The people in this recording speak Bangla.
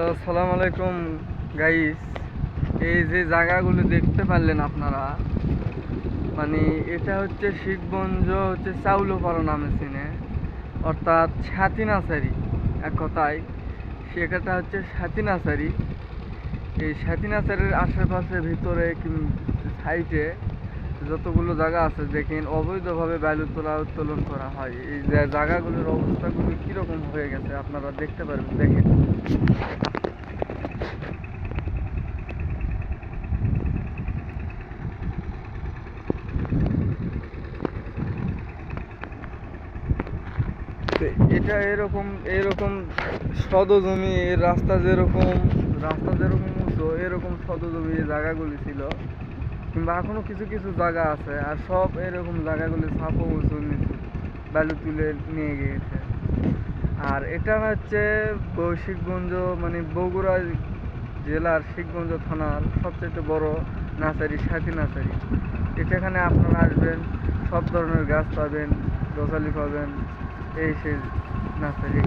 হ্যালো, আসসালামু আলাইকুম গাইস। এই যে জায়গাগুলো দেখতে পারলেন আপনারা, মানে এটা হচ্ছে শিখগঞ্জ, হচ্ছে চাউলোপাড়া নামে চিনে, অর্থাৎ সাথী নার্সারি। এক কথায় সেটা হচ্ছে সাথী নার্সারি। এই সাথী নার্সারির আশেপাশে ভিতরে সাইডে যতগুলো জায়গা আছে দেখেন, অবৈধভাবে বালু তোলা উত্তোলন করা হয়। এই যে জায়গাগুলোর অবস্থাগুলো কীরকম হয়ে গেছে আপনারা দেখতে পারবেন, দেখেন। তো এটা এরকম এরকম জমি, রাস্তা যেরকম উঁচু, এরকম জমি জায়গাগুলি ছিল, কিংবা এখনো কিছু কিছু জায়গা আছে, আর সব এরকম জায়গাগুলি সাপও উঁচু নিচু বালু তুলে নিয়ে গিয়েছে। আর এটা হচ্ছে শিখগঞ্জ, মানে বগুড়া জেলার শিখগঞ্জ থানার সবচেয়ে বড় নার্সারি, সাথী নার্সারি। এখানে আপনারা আসবেন, সব ধরনের গাছ পাবেন, গোছালি পাবেন, এই সেই নার্সারি।